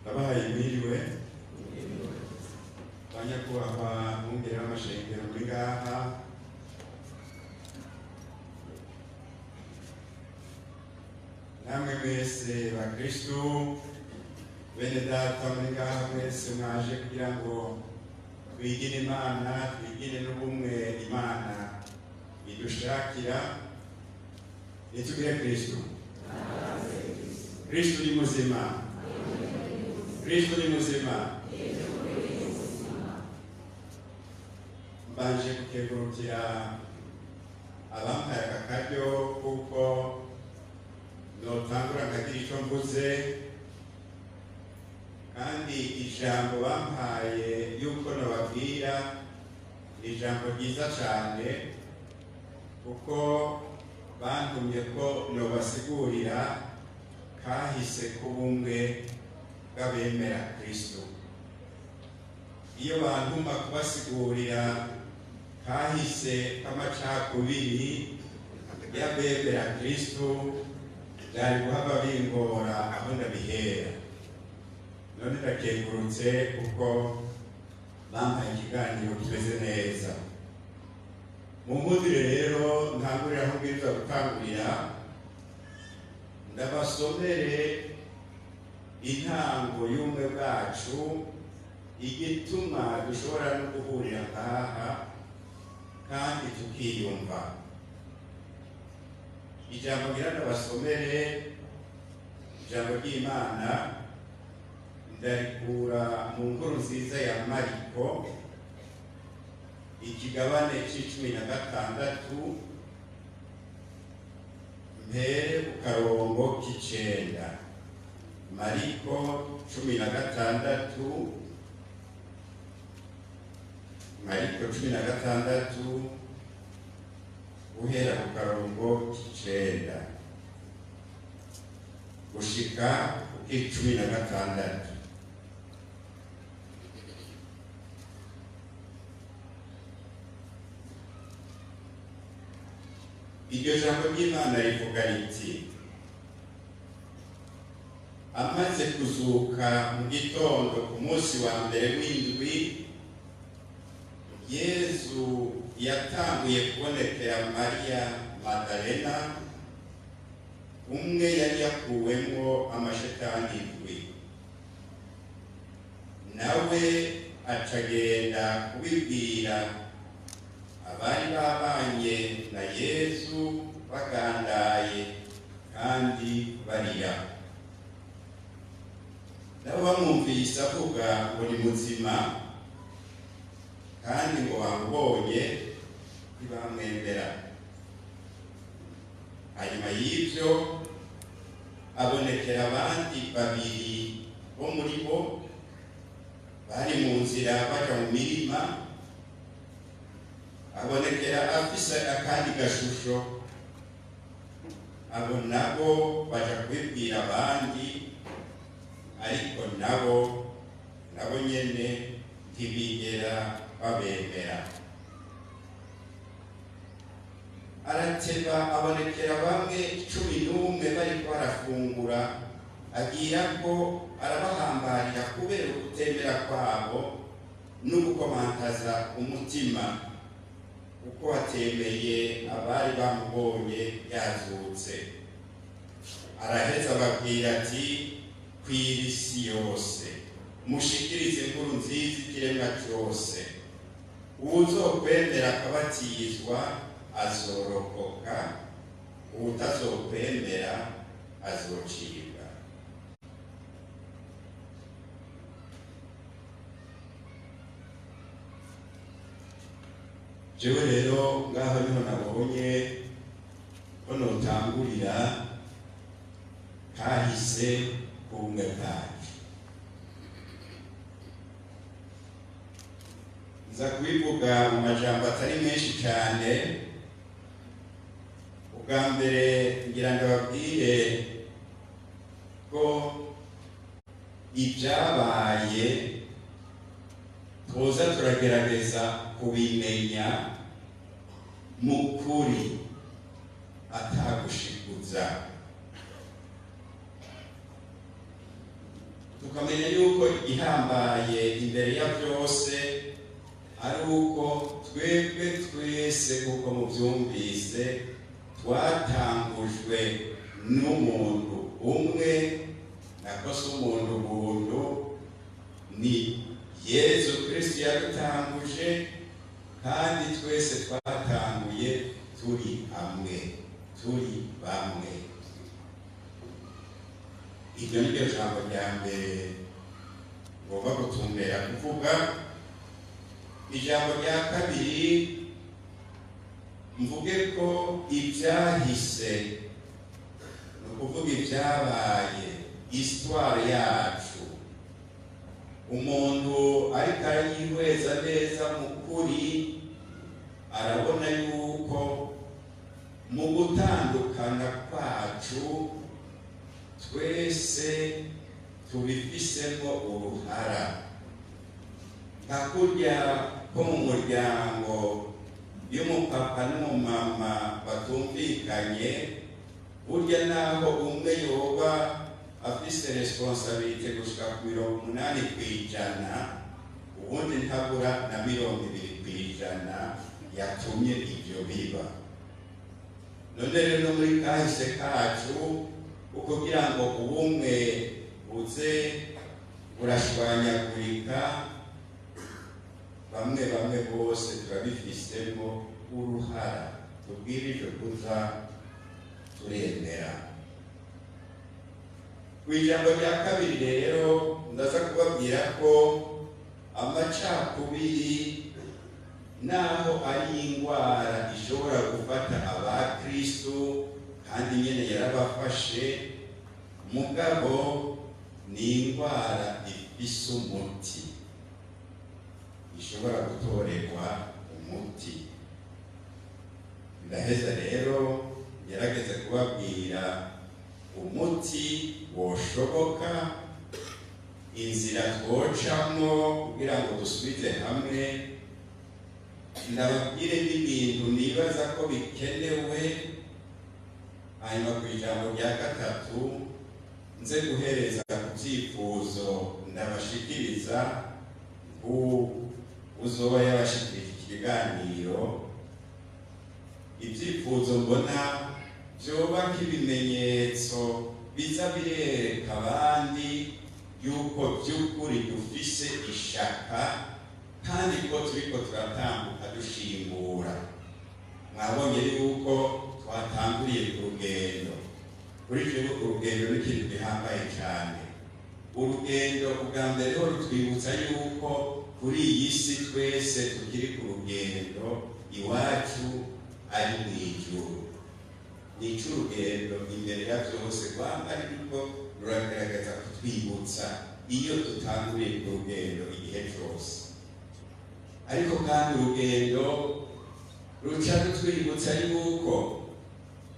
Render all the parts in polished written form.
abahaye mwiriwe banyakubahwa mwungere w'amashengero muri ngaha, namwe mwese bakristu bene data muri ngaha mwese mwaje kugira ngo twigire Imana, twigire n'ubumwe Imana idushakira. Nitugire Kristu. Kristu ni muzima. Kristu ni muzima. Mbanje kukegurukira abampaye aka karyo kuko notangura nkagira icyo mvuze, kandi ijambo bampaye yuko nababwira ni ijambo ryiza cyane, kuko bantumye ko nobasigurira kahise k'ubumwe bw'abemera Kristo. Iyo bantuma kubasigurira kahise k'amacakubiri y'abemera Kristo, byari guhava bingora aho ndabihera. None ndakengurutse kuko bampaye ikiganiro kimeze neza. Mumudire rero ntangurira aho mbwiriza gutangurira, ndabasomere intango y'ubumwe bwacu, igituma dushobora no guhurira ngaha kandi tukiyumva. Ijambo ngira ndabasomere, ijambo ry'Imana ndarikura mu nkuru nziza ya Mariko, ikigabane c'16 mpere ku karongo k'9. Mariko 16, Mariko 16 guhera ku karongo k'9 gushika ku k'16. Iryo jambo ry'Imana rivuga riti: amaze kuzuka mu gitondo ku munsi wa mbere w'indwi, Yesu yatanguye kubonekera Mariya Magdalena, umwe yari yakuwemwo amashetani indwi. Nawe acagenda kubibwira abari babanye na Yesu bagandaye kandi barira. Nabo bamwumvise avuga ngo ni muzima, kandi ngo bamubonye ntibamwemera. Hanyuma y'ibyo abonekera abandi babiri bo muri bo bari mu nzira baja mu mirima, abonekera afise akandi gashusho. Abo nabo baja kubibwira abandi, ariko nabo nyene ntibigera babemera. Arateba abonekera bamwe 11 bariko barafungura, agira ko arabahambarira kubera ukutemera kwabo n'ugukomantaza umutima, kuko atemeye abari bamubonye yazutse. Araheza ababwira ati: kw'iri isi yose mushikirize inkuru nziza ikiremwa cyose. Uwuzokwemera akabatizwa azorokoka, uwutazokwemera azocibwa. Jewe rero ngaho niho nabonye ko notangurira kahise k'ubumwe bwacu. Nza kubivuga mu majambo atari menshi cyane. Ubwa mbere ngira ndababwire ko ibyabaye tuza turagerageza kubimenya mu kuri atagushikuza. tukamenya yuko igihambaye imbere ya byose ari uko twebwe twese kuko mubyumvise twatangujwe n'umuntu umwe, nakose umuntu buntu ni Yezu Kristo yadutanguje, kandi twese twatanguye turi hamwe, turi bamwe. Iryo ni ryo jambo rya mbere ngomba gutumbera kuvuga. Ijambo rya kabiri mvuge ko ibyahise, ni ukuvuga ibyabaye, histoire yacu, umuntu ariko arayihweza neza mu kuri arabona yuko mu gutandukana kwacu twese tubifisemo uruhara. Nka kurya ko mu muryango iyo umupapa n'umumama batumvikanye, burya naho umwe yoba afise responsabilité gushika ku 80%, ubundi ntabura na 20% yatumye ibyo biba. None rero muri kahise kacu ukugira ngo ubumwe buze burashwanyagurika, bamwe bose turabifisemo uruhara, tubwirijwe kuza turemera. Ku ijambo rya kabiri rero ndaza kubabwira ko amacakubiri naho ari indwara ishobora gufata abakristo kandi nyene yarabafashe, mugabo ni indwara ifise umuti, ishobora gutorerwa umuti. Ndaheza rero gerageze kubabwira umuti woshoboka, inzira twocamo kugira ngo dusubize hamwe. Ndababwire n'ibintu nibaza ko bikenewe, hanyuma ku ijambo rya gatatu nze guhereza ku byifuzo ndabashikiriza uzoba yabashikirije ikiganiro. Ibyifuzo mbona byoba nk'ibimenyetso biza birereka abandi yuko by'ukuri dufise ishaka kandi ko turiko turatambuka dushimbura. Mwabonye yuko twatanguriye ku rugendo. Kuri jewe urugendo ni ikintu gihambaye cyane. Urugendo ubwa mbere ho rutwibutsa yuko kuri iyi si twese tukiri ku rugendo, iwacu ari mu ijuru. Ni ic'urugendo imbere ya byose, kwamba ariko ruragaragaza kutwibutsa iyo dutanguriye ku rugendo igihe cyose. Ariko kandi urugendo ruca rutwibutsa yuko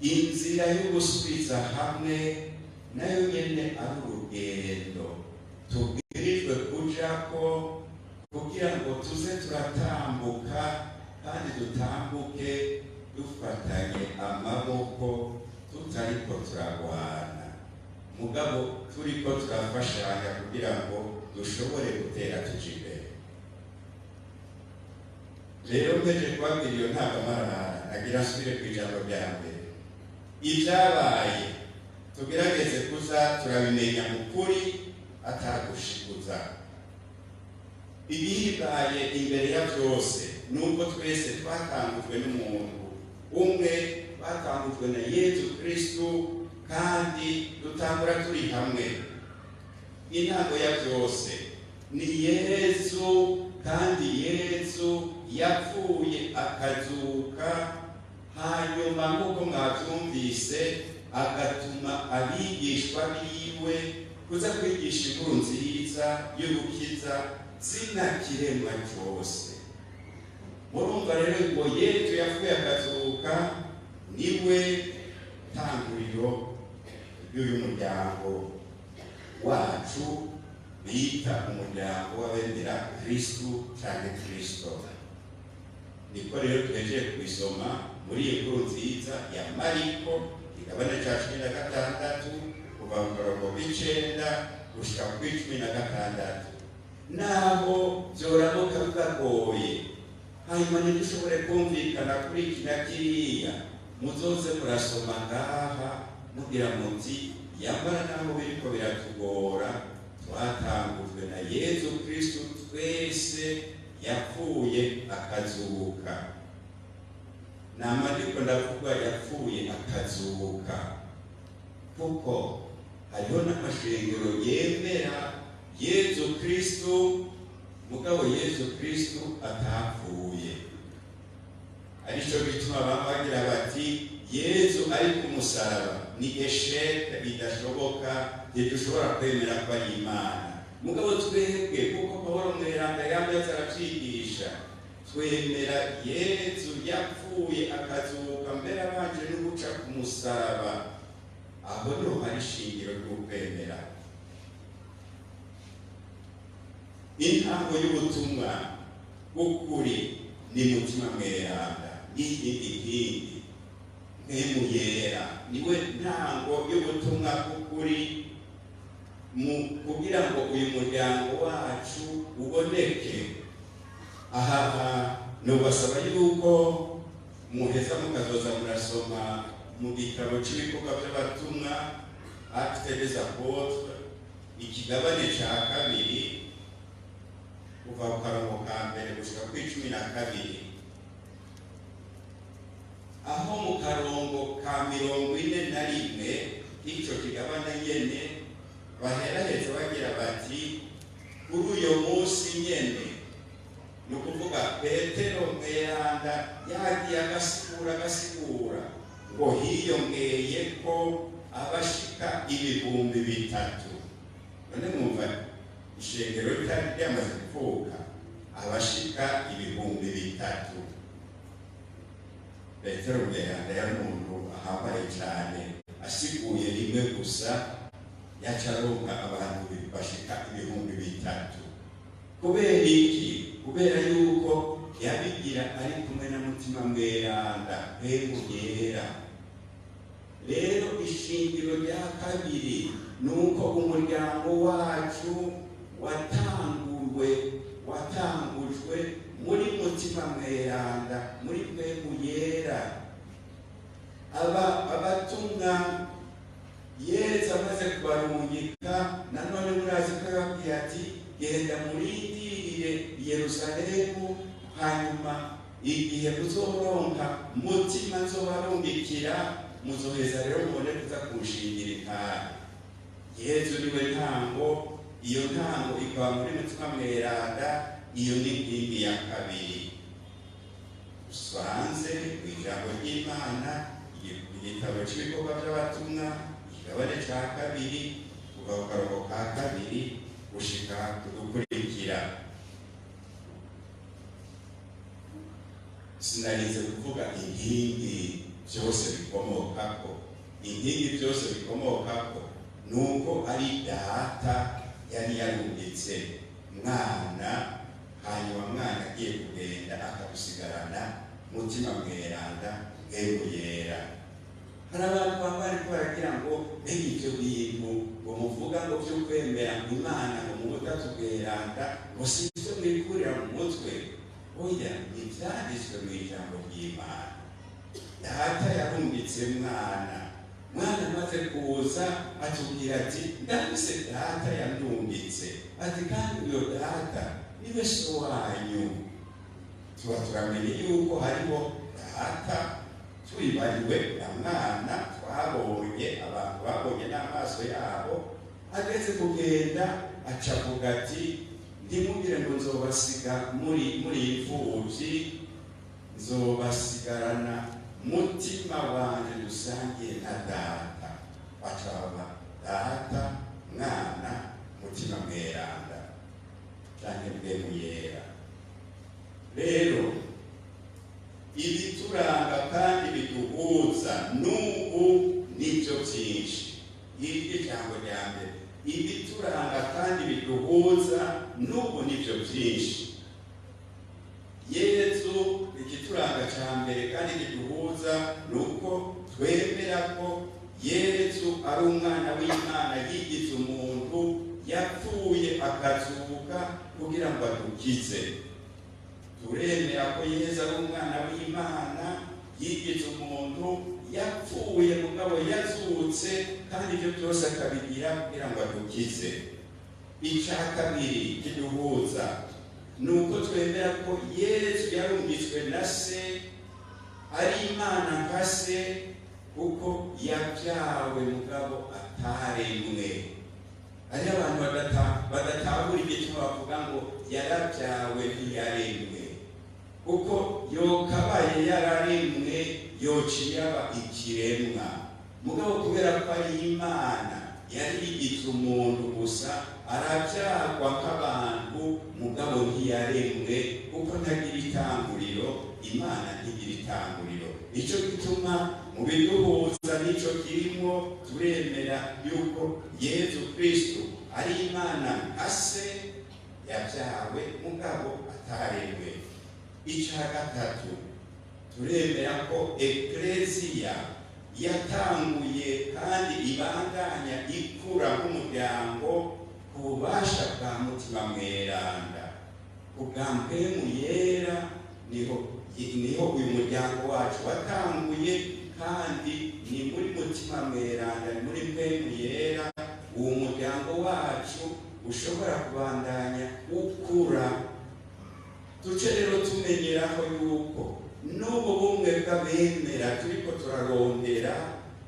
inzira yo gusubiza hamwe nayo nyene ari urugendo tubwirijwe kujako, kugira ngo tuze turatambuka kandi dutambuke dufatanye amaboko, tutariko turagwana, mugabo turiko turafashanya kugira ngo dushobore gutera tuja imbere. Rero mpeje kubabwira iyo ntangamarara, nagira nsubire ku ijambo rya mbere. Ibyabaye tugerageze kuza turabimenya mu kuri atagushikuza. Ibibaye imbere ya byose nubwo twese twatangujwe n'umuntu umwe, batangujwe na Yezu Kristo, kandi dutangura turi hamwe. Intango ya byose ni Yezu, kandi Yezu yapfuye akazuka, hanyuma nk'uko mwabyumvise agatuma abigishwa biwe kuza kwigisha inkuru nziza y'ugukiza zina kiremwa cyose. Murumva rero ngo Yesu yapfuye akazuka, niwe tanguriro y'uyu muryango wacu bita umuryango w'abemera Kristo cyane Kristo. Niko rero tugejeje kubisoma muri iyi nkuru nziza ya Mariko igabane cya 16 kuva mu murongo w'icenda gushika kuri 16 naho byoramuka bibagoye hanyuma ntidushobore kumvikana kuri iki na kiriya muzoze murasoma ngaha mugira muti yambara naho biriko biratugora twatangujwe na Yezu Kristo twese yapfuye akazuka. Nama ndiko ndavuga yapfuye akazuka kuko hariho n'amashengero yemera Yezu Kristo mugabo Yezu Kristo atapfuye. Arico bituma bagira bati Yezu ari ku musaraba ni esheke idashoboka ntidushobora kwemera ko ari Imana. Mugabo twebwe kuko Pawulo mweranda yambaye aracyigisha twemera Yezu yapfuye akazuka mbere abanje no guca ku musaraba. Aho niho hari ishingiro ry'ukwemera. Intango y'ubutumwa bw'ukuri ni mutima mweranda n'inkingi mpemu yera niwe ntango y'ubutumwa bw'ukuri kugira ngo uyu muryango wacu uboneke. Aha nubasaba yuko muheza mukazoza murasoma mu gitabo cy'ibikorwa by'abatumwa Actes des Apôtres ikigabane cya 2 kuva ku karongo ka mbere gushika kuri 12. Aho mu karongo ka 41 icyo kigabane nyene baheraheza bagira bati kuri uyo munsi nyene ni ukuvuga Petero mweranda yagiye agasigura ngo hiyongeye ko abashika 3,000. None mwumva ishengero ritari ryamaze kuvuka abashika 3,000. Petero mweranda yari umuntu ahambaye cyane asiguye rimwe gusa yacaronka abantu bashika 3,000. Kubera iki? Kubera yuko yabigira ari kumwe na mutima mweranda mpemu yera. Rero ishingiro rya kabiri nuko umuryango wacu watangujwe muri mutima mweranda muri mpemu yera. Abatumwa Yesu amaze kubarungika nanone murazi ko yababwiye ati genda murindirire Yerusalemu hanyuma igihe muzoronka mutima nzobarungikira muzoheza rero mubone kuza kunshingira intare. Yesu niwe ntango, iyo ntango ikaba muri mutima mweranda, iyo ni inkingi ya kabiri. Usanze mu ijambo ry'Imana igitabo cy'ibikorwa by'abatumwa ikigabane cya 2 kuva ku karongo ka 2 gushika kudukurikira. Sinarize kuvuga inkingi byose bikomokako. Inkingi byose bikomokako nuko ari data yari yarungitse mwana, hanyuma mwana agiye kugenda akadusigarana mutima mweranda mpemu yera. Hari abantu bambari ko baragira ngo mbega ibyo bintu ngo muvuga ngo byo kwemera Imana ngo mu butatu bweranda ngo si ibyo mwikurira mu mutwe. Oya, ibyanditswe mu ijambo ry'Imana. Data yarungitse mwana amaze kuza atubwira ati ndabise data yandungitse ati kandi uyo data niwe so wanyu. Tuba turamenye yuko hariho data twibariwe na mwana twabonye, abantu babonye n'amaso yabo. Ageze kugenda acavuga ati ndimubwire ngo nzobasiga muri imfubyi, nzobasigarana mutima wanje dusangiye na data. Bacaba data mwana mutima mweranda cyane mpemu yera. Rero ibituranga kandi biduhuza n'ubu nibyo byinshi. Iri jambo rya mbere, ibituranga kandi biduhuza n'ubu nibyo byinshi. Yesu igituranga cya mbere kandi kiduhuza nuko twemera ko Yesu ari umwana w'Imana yigize umuntu, yapfuye akazuka kugira ngo adukize. Turemera ko Yesu ari umwana w'Imana, yigize umuntu, yapfuye mugabo yazutse, kandi ibyo byose akabigira kugira ngo adukize. Icya kabiri kiduhuza nuko twemera ko Yesu yarumvitswe na Se, ari Imana nka Se, kuko yabyawe mugabo ataremwe. Hari abantu badatahura igituma bavuga ngo yarabyawe ntiyaremwe, kuko yokabaye yararemwe yociye aba ikiremwa, mugabo kubera ko ari Imana yari yigize umuntu gusa, arabyagwa nk'abantu mugabo ntiyaremwe, kuko ntagira itanguriro. Imana ntigira itanguriro. Nicyo gituma mu biduhuza n'icyo kirimo turemera yuko Yesu Kristo ari Imana nka Se, yabyawe mugabo ataremwe. Icya gatatu turemera ko Ekleziya yatanguye kandi ibandanya ikura nk'umuryango ku bubasha bwa Mutima Mweranda. Ku bwa Mpwemu Yera niho uyu muryango wacu watanguye, kandi ni muri Mutima Mweranda, ni muri Mpwemu Yera uwo muryango wacu ushobora kubandanya ukura. Duce rero tumenyeraho yuko n'ubu bumwe bw'abemera turiko turarondera,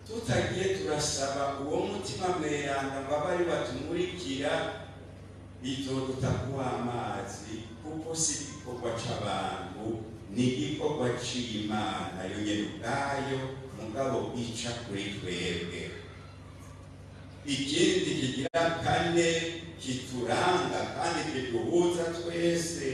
tutagiye turasaba uwo Mutima Mweranda ngo abe ari batumurikira, bizoduta kuba amazi, kuko si igikorwa c'abantu, ni igikorwa c'Imana yonyene ubwayo, mugabo ica kuri twebwe. Ikindi kigira kane kituranga kandi kiduhuza twese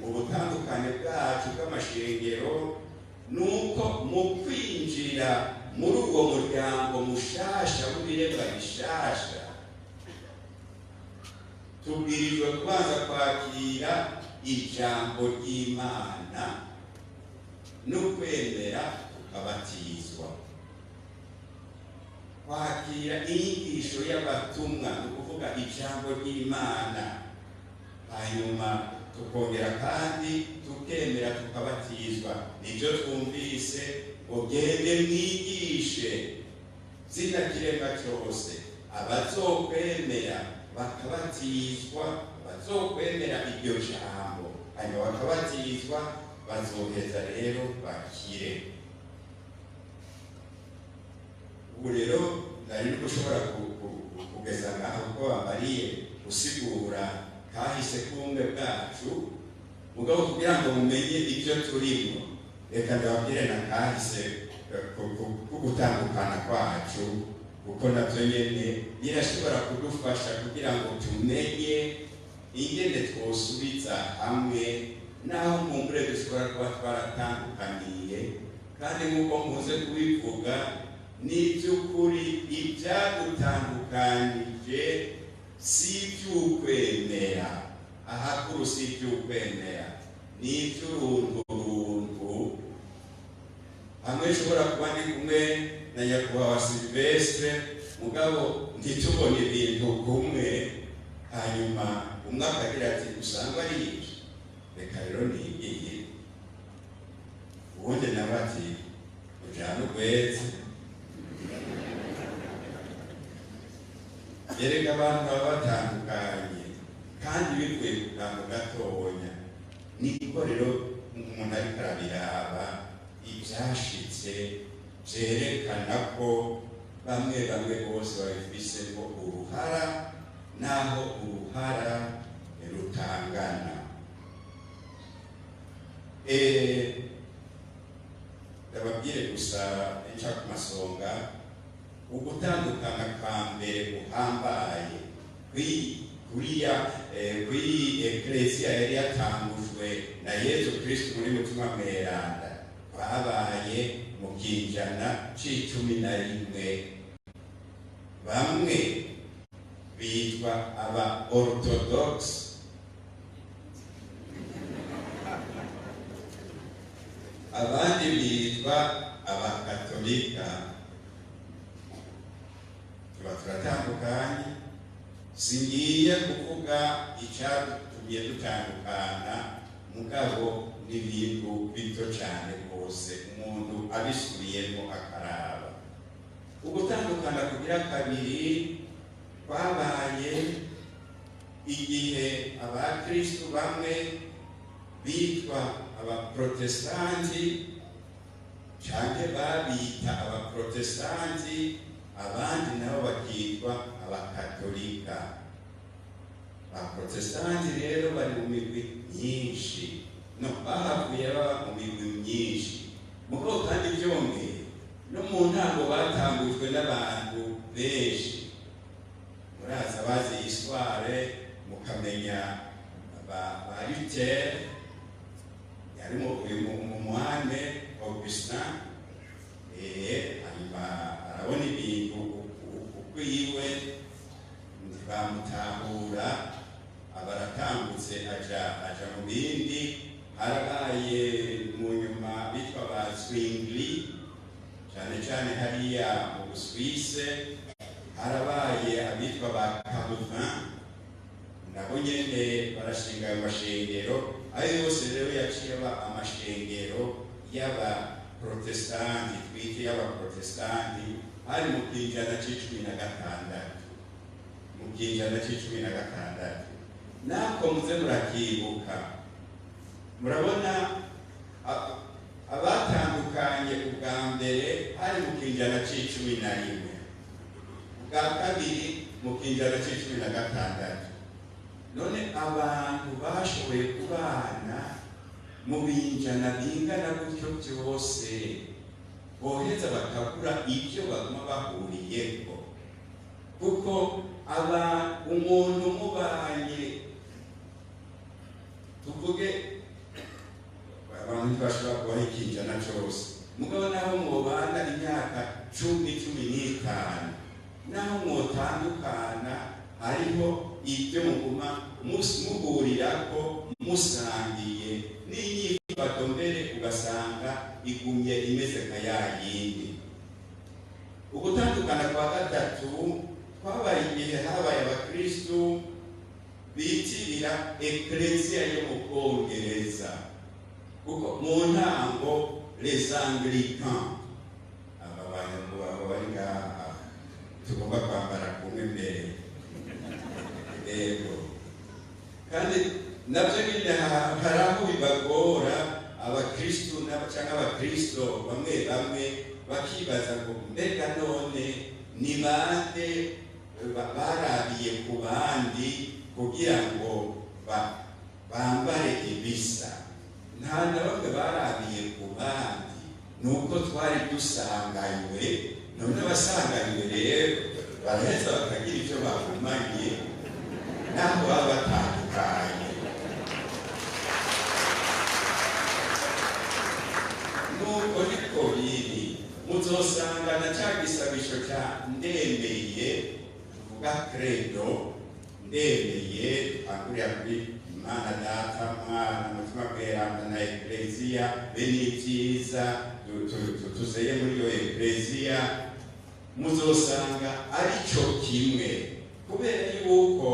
mu butandukane bwacu bw'amashengero, nuko mu kwinjira muri uwo muryango mushasha w'ibiremwa bishasha, tubwirijwe kubanza kwakira ijambo ry'Imana no kwemera tukabatizwa. Kwakira inyigisho y'abatumwa, ni ukuvuga ijambo ry'Imana, hanyuma tukongera kandi tukemera tukabatizwa. Nibyo twumvise ngo gende mwigishe zina kiremwa cyose, abazokwemera bakabatizwa, bazokwemera iryo jambo, hanyuma bakabatizwa, bazoheza rero bakire. Ubu rero nari gushobora kugeza ngaho ko bambariye gusigura kahise kumwe bwacu, mugabo kugira ngo mumenye ibyo turimo, reka ndababwire na kahise kugutandukana kwacu, kuko navyo nyene birashobora kudufasha kugira ngo tumenye ingene twosubiza hamwe naho mumbure dushobora kuba twaratandukaniye. Kandi nk'uko muze kubivuga, ni iby'ukuri ibyadutandukanije si iby'ukwemera, ahakuru si iby'ukwemera, ni iby'urunturuntu. Hamwe nshobora kuba ndi kumwe na nyakubahwa Silvestre, mugabo ntitubone ibintu kumwe, hanyuma umwe akagira ati usanga ari iki, reka rero nigiye, ubundi nawe ati ujana ukwezi. Yereka abantu baba batandukanye kandi bivuye ku kantu gatonya, niko rero umuntu ariko arabiraba ibyashitse byerekana ko bamwe bose babifisemo uruhara, naho uruhara rutangana. Ndababwire gusa nca ku masonga, ugutandukana kwa mbere guhambaye kuri Ekleziya yari yatangujwe na Yesu Kristo muri Mutima Mweranda, kwabaye mu kinjana c'11. Bamwe bitwa aba Orthodox, abandi bitwa abakatolika. Tuba turatandukanye, si singiye kuvuga icyatumye dutandukana, mugabo n'ibintu bito cyane rwose umuntu abisubiyemo akaraba. Ugutandukana kugira kabiri kwabaye igihe abakristu bamwe bitwa abaprotestanti cyangwa babita abaprotestanti, abandi nabo bakitwa abakatolika. Abaprotestanti rero bari mu migwi myinshi, bahavuye baba mu migwi myinshi, mugabo kandi byongeye no mu ntango batangujwe n'abantu benshi. Muraza bazi histoire, mukamenya ba Luther, yarimo umumwane Augustin, hanyuma arabona ibintu ukwiwe ntibamutahura, abaratambutse aja mu bindi. Harabaye mu nyuma bitwa ba Zwingli, cyane cyane hariya mu Busuwise. Harabaye abitwa ba Calvin, nabo nyene barashinga ayo mashengero. Ayo yose rero yaciye aba amashengero y'abaprotestanti, twite y'abaprotestanti. Hari mu kinjana c'icumi na gatandatu, nako muze murakibuka, murabona abatandukanye ubwa mbere hari mu kinjana c'icumi na rimwe, ubwa kabiri mu kinjana c'icumi na gatandatu. None abantu bashoboye kubana mu binjana bingana gutyo byose, boheza bakabura ibyo baguma bahuriyeho, kuko umuntu mubanye, tuvuge abantu ntibashobora kubaho ikinjana cyose, mugabo naho mwobana imyaka 10-15, naho mwotandukana hariho ibyo muguma muhurirako musangiye, n'inyifato mbere ugasanga igumye imeze nka yayindi. Ugutandukana kwa gatatu kwabaye igihe habaye abakristu bitirira eklesia yo mu Bwongereza, kuko mu ntango les Anglicans, aba bantu bari ngaha tugomba kwambara kumwe mbere, kandi nabyo nyine hari aho bibagora abakristu cyangwa abakristo bamwe bakibaza ngo mbega none ni bande barabiye ku bandi kugira ngo bambare ibisa. Nta na bamwe barabiye ku bandi, nuko twari dusanganywe. None abasanganywe rero baraheza bakagira icyo bagumanye, naho baba batandukanye. Nuko niko biri, muzosanga na cya gisabisho cya ndemeye, tuvuga credo, ndemeye dukangurira kuri Imana Data, Mwana, Mutima Mweranda na Ekleziya, be n'ibyiza tuzeye muri iyo Ekleziya, muzosanga ari cyo kimwe, kubera yuko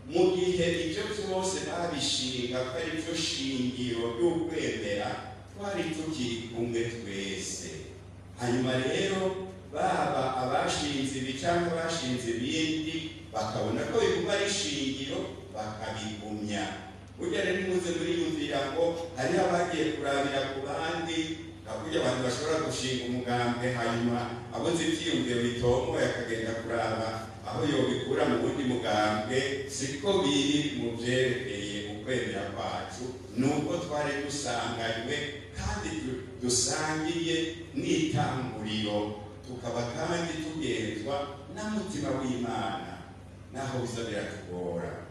mu gihe ibyo byose babishinga ko ari byo shingiro ry'ukwemera, twari tukiri kumwe twese. Hanyuma rero baba abashinze ibi cyangwa abashinze ibindi bakabona ko biguma ari shingiro, bakabigumya. Burya rero nimuze muriyumvira ngo hariho abagiye kurabira ku bandi, kuburyo abantu bashobora gushinga umugambwe, hanyuma aboze ibyiyumviro bitomoye akagenda kuraba aho yobikura mu wundi mugambwe. Siko biri mu byerekeye ukwemera kwacu, nuko twari dusanganywe kandi dusangiye n'itanguriro, tukaba kandi tugenzwa na mutima w'Imana, naho biza biratugora.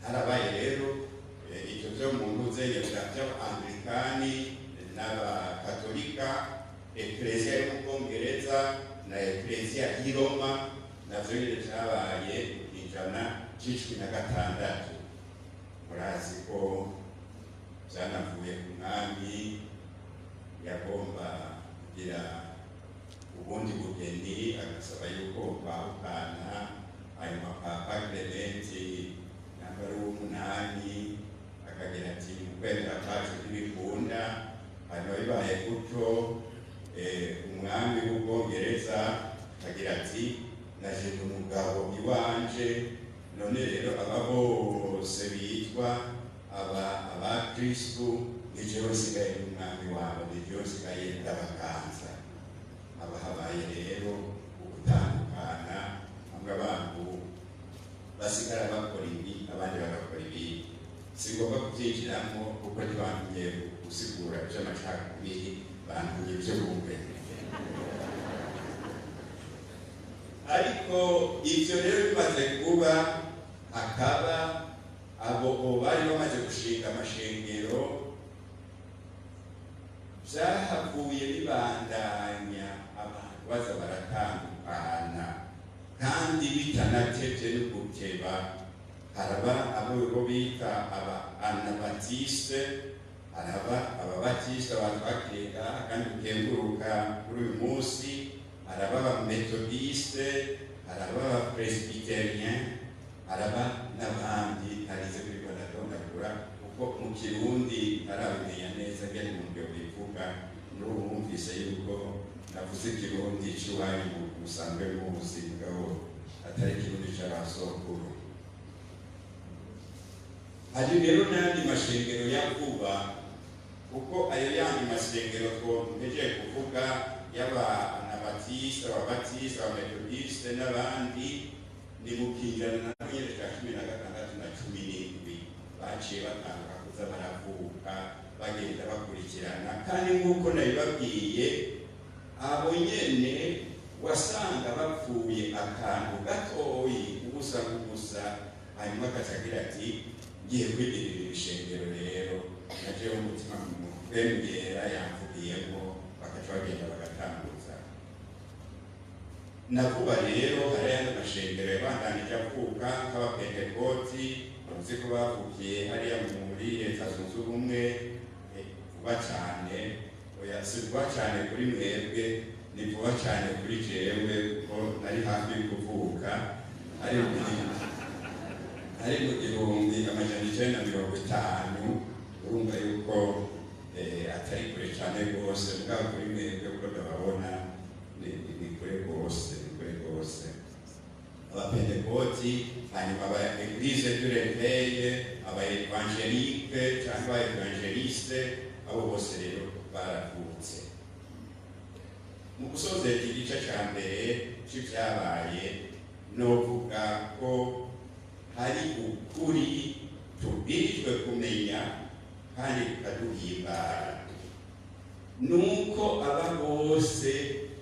Harabaye rero ibyo byo mu ntuzenye by'Abangilikani n'Abakatolika, Ekleziya yo mu Bwongereza na Ekleziya y'i Roma, navyo nyine byabaye mu ijana c'icumi na gatandatu. Murazi ko byanavuye ku mwami yagomba kugira ubundi bugeni, agasaba yuko bahukana hanyuma papa Clementi nambara w'umunani akagira ati mu kwemera kwacu ntibikunda. Hanyuma bibaye gutyo umwami w'Ubwongereza akagira ati naje umugabo iwanje, none rero aba bose bitwa abakristu nijewe nsigaye n'umwami wabo, nijewe nsigaye ndabaganza. Haba habaye rero ugutandukana, hamwe abantu basigara bakora ibi abandi bagakora ibi. Sigomba kubyinjiramo kuko ntibantumye gusigura iby'amacakubiri, bantumye ibyo bumve. Ariko ibyo rero bimaze kuba, hakaba abo bari bamaze gushinga amashengero, byahavuye bibandanya abantu baza baratandukana kandi bitanatevye no guteba. Haraba abo bita Anabatiste, haraba ababatiste abantu bakirenga kandi ukenguruka kuri uyu munsi, haraba abametodiste, haraba abapresbiterien, haraba n'abandi ntarize kuri baradondagura kuko mu Kirundi ntarabimenya neza ngene umuntu yobivuga. N'ubumvise yuko navuze Kirundi cy'iwanyu musanzwe muzi mugabo atari Kirundi c'abasokuru. Hari rero n'andi mashengero ya vuba, kuko ayo yandi mashengero twomeje kuvuga y'aba Anabatiste, ababatiste, abametodiste n'abandi, ni mu kinjana na nyene ca 16 na 17 baciye batanga kuza baravuka bagenda bakurikirana. Kandi nk'uko nabibabwiye, abo nyene wasanga bapfuye akantu gatoyi ubusa gusa, hanyuma akacagira ati ngiye kwigirira ibishengero rero najewe umutima mwembera yamvugiyemo, bakaca bagenda bagatambuza. Navuba rero hariya n'amashengero yabandanije avuka nk'abapentekoti, uzi ko bavukiye hariya muri Leta Zunze Ubumwe. Vuba cyane, oya si vuba cyane kuri mwebwe, ni vuba cyane kuri jewe kuko nari hafi yo kuvuka. Ari mu 1950, urumva yuko atari kure cyane rwose, mugabo kuri mwebwe uko ndababona ni kure rwose, ni kure rwose. Abapentekoti, hanyuma aba Eglise du Réveil, aba Evangelique cyangwa Evangeliste, abo bose rero baravutse. Mu gusoza iki gice cya mbere cy'ibyabaye, novuga ko hari ukuri tubwirijwe kumenya kandi tukaduhimbara. Nuko aba bose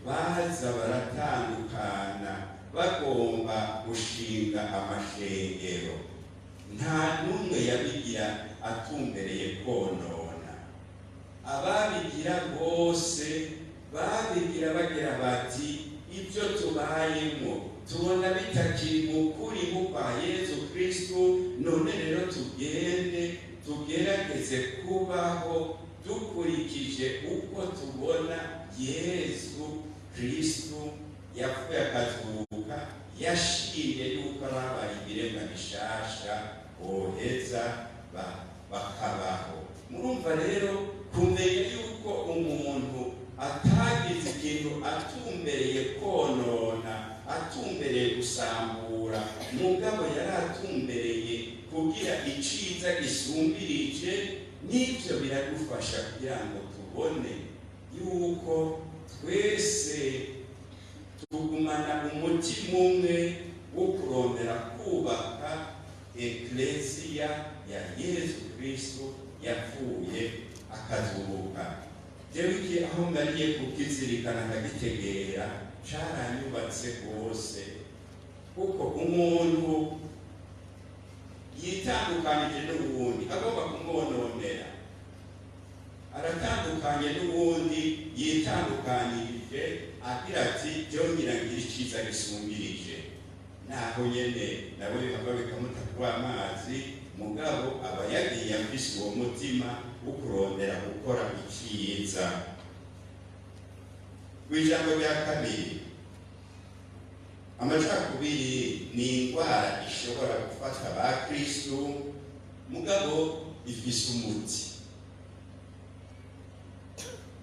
baza baratandukana bagomba gushinga amashengero, nta n'umwe yabigira atumbereye konona. Ababigira bose babigira bagira bati ibyo tubayemo tubona bitakiri mu kuri kwa Yesu Kristo, none rero tugende tugerageze kubaho dukurikije uko tubona Yesu Kristo yapfuye akazuka, yashimye yuko ababaye ibiremwa bishasha boheza bakabaho. Murumva rero kumenya yuko umuntu atagize ikintu atumbereye konona, atumbereye gusambura, mugabo yari atumbereye kugira iciza gisumbirije. N'ibyo biradufasha kugira ngo tubone yuko twese tugumana umutima umwe wo kurondera kubaka Eklesia ya Yesu Kristo yapfuye akazuka. Jewe iki aho ngariye kukizirikana ndagitegera caranyubatse rwose, kuko umuntu yitandukanije n'uwundi agomba kumwononera, aratandukanye n'uwundi yitandukanirije agira ati byongera ngira iciza gisumbirije. Naho nyene nabo bihava bikamutakwa amazi, mugabo aba yagiye afise uwo mutima wo kurondera gukora iciza. Kw'ijambo rya kabiri, amacakubiri ni indwara ishobora gufata abakristu mugabo ifise umuti.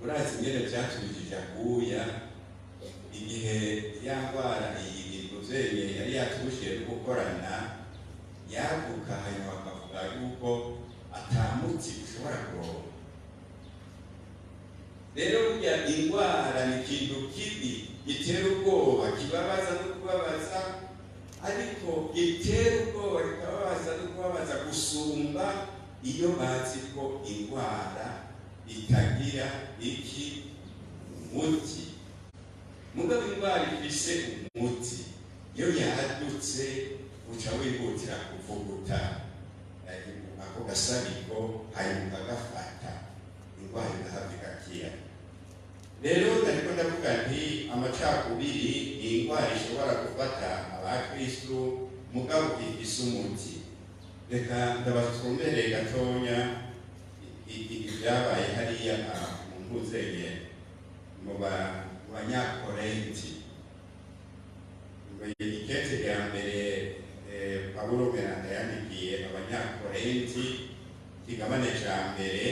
Urazi ingene vyatubijije akuya igihe ya ndwara iyi guverineri yari yatubujije gukorana yaguka, hanyuma bakavuga yuko ata muti ushobora kuronka. Rero burya indwara ni ikintu kibi gitera ubwoba, kibabaza no kubabaza, ariko gitera ubwoba kikababaza no kubabaza gusumba iyo bazi ko indwara itagira iki muti. Mugabo indwara ifise umuti, iyo yadutse uca wihutira kuvuguta ako gasabiko hanyuma ukagafata, indwara igahava igakira. Rero ndariko ndavuga nti amacakubiri ni indwara ishobora gufata abakristu mugabo ifise umuti. Reka ndabasomere gatonya ibyabaye hariya mu mpuzeye mu banyakorenti. Ikete ya mbere Pawulo Mweranda yandikiye abanyakorenti ikigabane ca mbere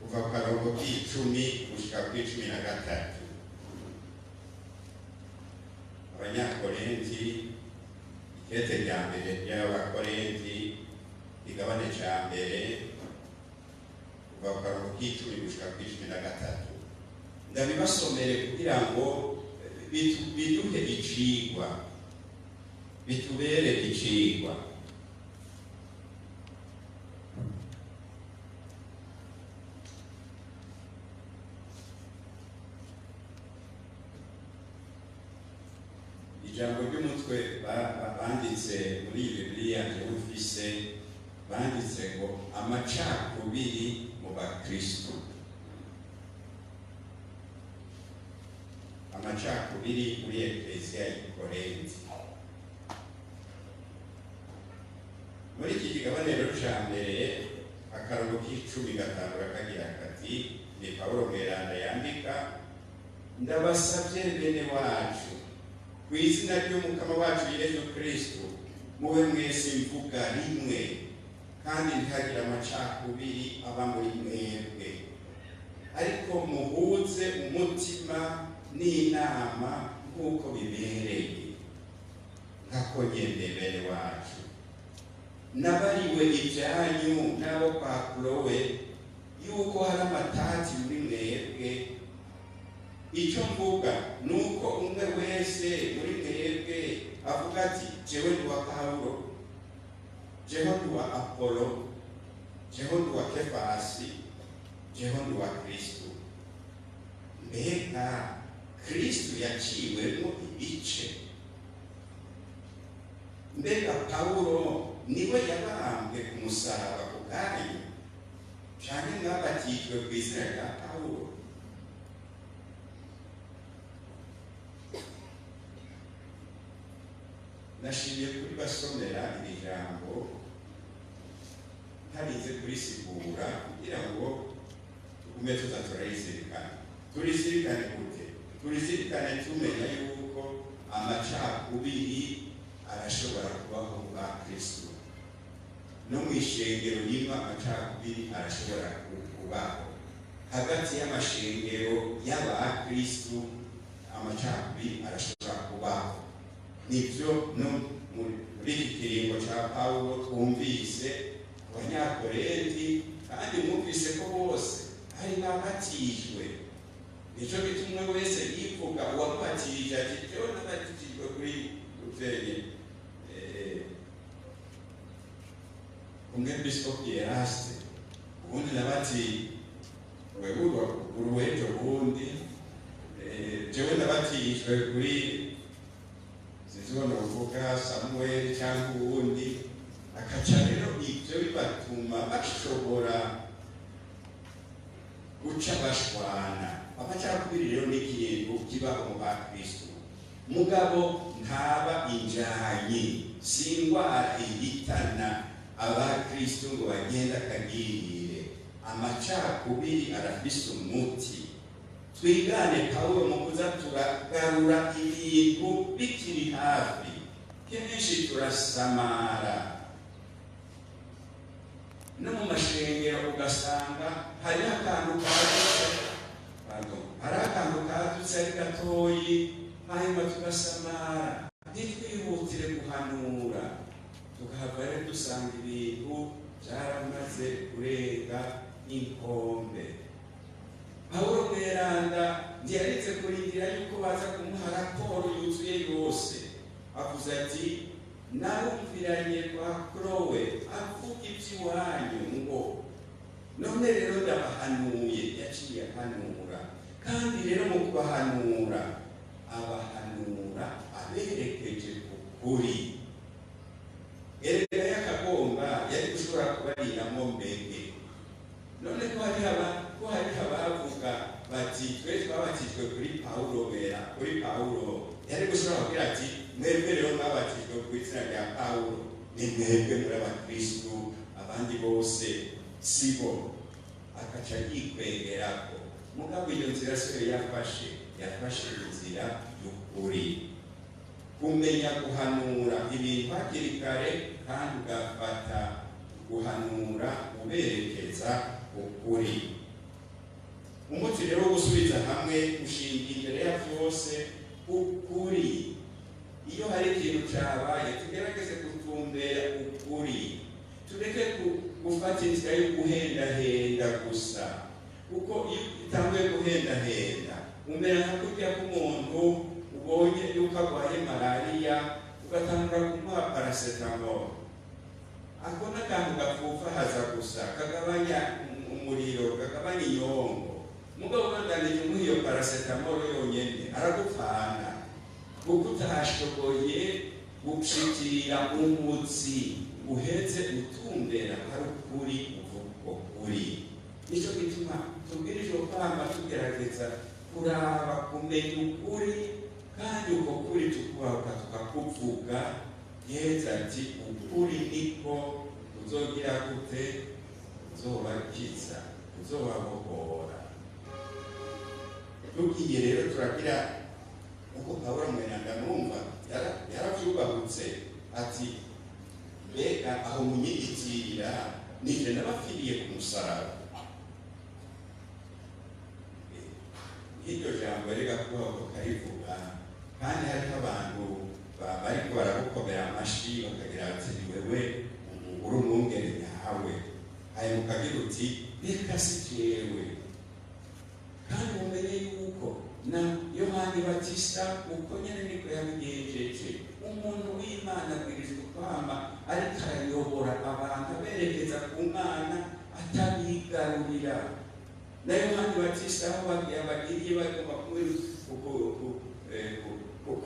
kuva ku karongo k'icumi gushika kw'13. Abanyakorenti, ikete rya mbere ry'abakorenti ikigabane ca mbere kuva ku karongo k'icumi gushika kw'13. Ndabibasomere kugira ngo biduhe icigwa, bitubere icigwa. Ijambo ry'umutwe banditse muri Bibiliya ufise, banditse ngo amacakubiri mu bakristu. Amacakubiri muri Eklesiya y'Ikorinti. Muri iki kigabane rero ca mbere akarongo k'icumi gatangura kagira kati, ni Pawulo Mweranda yandika: ndabasavye bene wacu ku izina ry'umukama wacu Yesu Kristo, mube mwese mvuga rimwe kandi ntihagire amacakubiri aba muri mwebwe, ariko muhuze umutima n'inama nk'uko bibereye, nkako nyene bene wacu. Nabariwe ivyanyu n'abo kwa Klowe yuko hari amatati muri mwebwe. Ico mvuga nuko umwe wese muri mwebwe avuga ati jewe ndi wa Paulo, jewe ndi wa Apolo, jewe ndi wa Kefasi, jewe ndi wa Kristo. Mbega Kristo yaciwemo ibice? Mbega Paulo niwe yabambwe ku musaraba ku bwanyu, canke mwabatijwe ku izina rya Paulo? Nashimiye kuri basomera iri jambo ntarinze kurisigura kugira ngo tugume tuza turayizirikana. Turizirikane gute? Turizirikane tumenya yuko amacakubiri arashobora kubaho mu bakristu, no mw'ishengero rimwe amacakubiri arashobora kubaho. Hagati y'amashengero y'abakristu amacakubiri arashobora kubaho. Nivyo no muri iki kiringo ca Pawulo twumvise abanyakorenti, kandi mwumvise ko bose ari babatijwe. Nico gituma umwe wese yivuga uwamubatije ati jewe nabatijwe kuri Luteri, umwepiskopi Eraste, ubundi nabati uruwejo bundi, jewe nabatijwe kuri zizona uvuga Samuel cyangwa uwundi. Akaca rero ibyo bibatuma bashobora guca bashwana. Amacakubiri rero ni ikintu kibaho mu bakristu, mugabo ntaba injanyi, si indwara ihitana abakristu ngo bagenda akagirire. Amacakubiri arafise umuti. twigane Pawulo mu kuza turagarura ibintu bikiri hafi. Kenshi turasamara no mu mashengero ugasanga hari akantu kadutse ari gatoyi, hanyuma tugasamara ntitwihutire guhanura, tukahava rero dusanga ibintu byaramaze kurenga inkombe. Pawulo mweranda ntiyaritse kurindira yuko baza kumuha raporo yuzuye yose, avuze ati narumviranye kwa Kloe avuga iby'iwanyu ngo none rero ndabahanuye. Yaciye ahanura, kandi rero mu kubahanura abahanura aberekeje ku kuri. Erega yakagomba yari gushobora kubariramo mbege. None ko hari abavuga bati twe twabatijwe kuri Pawulo bera, kuri Pawulo yari gushobora kugira ati mwebwe rero mwabatijwe ku izina rya Pawulo, ni mwebwe muri abakristu, abandi bose sibo. Akaca yikwegerako. Mugabo iyo nzira siyo yafashe inzira y'ukuri, kumenya guhanura ibintu hakiri kare, kandi ugafata guhanura uberekeza ukuri. Umuti rero wo gusubiza hamwe ushinga imbere ya byose ukuri. Iyo hari ikintu cyabaye tugerageze gutumbera ukuri, tureke gufata inzira yo guhendahenda gusa, kuko iyo utanguye guhendahenda umera nka kurya k'umuntu ubonye yuko arwaye malariya ugatangura kumuha paracetamol. Ako n'akantu gapfufahaza gusa, kagabanya umuriro, kagabanya inyongo. Mugabo ubandanije umuha iyo paracetamol yonyene aragupfana, kuko utashoboye gushikira umutsi uheze utumbera hari ukuri uvuga ukuri. Nico gituma tubwirijwe kwama tugerageza kuraba kumenya ukuri, kandi uko kuri tukubahuka tukakuvuga. Yesu ati ukuri niko uzogira gute, uzobakiza, uzobabohora. Tugiye rero turagira uko Pawulo mweranda numva yaravyubahutse ati mbega aho munyigitirira nije nabapfiriye ku musaraba. Iryo jambo rega kubaho karivuga, kandi hariho abantu bariko baragukomera amashi bakagira ati ni wewe uri umwungere nyawe, hanyuma ukagira uti reka si jewe. Kandi mumenye yuko na Yohani Batista uko nyene niko yabigenjeje. Umuntu w'Imana abwirijwe kwama ariko arayobora abantu aberekeza ku Mana atabigarurira. Na Yohani Batista aho bagiriye bagomba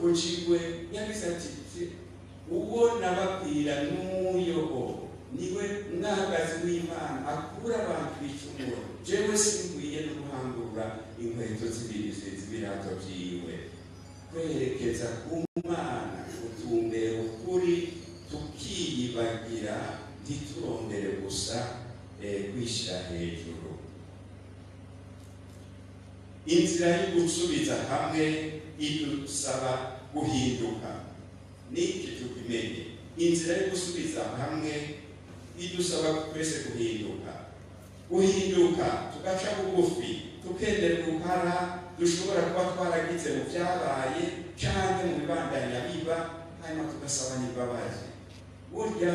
kucigwe yagize ati uwo nababwira n'uyo niwe mwagazi w'Imana akura abantu bicumuro, jewe sinkwiye no guhangura inkweto z'ibirato vyiwe. Kwerekeza ku Mana utumbera ukuri, tukiyibagira, ntiturondere gusa kwishira hejuru. Inzira yo gusubiza hamwe idusaba guhinduka. Niki tukimenye, inzira yo gusubiza hamwe idusaba twese guhinduka. Guhinduka tugaca bugufi, tukendera uruhara dushobora kuba twaragize mu byabaye canke mu bibandanya biba, hanyuma tugasaba n'imbabazi. Burya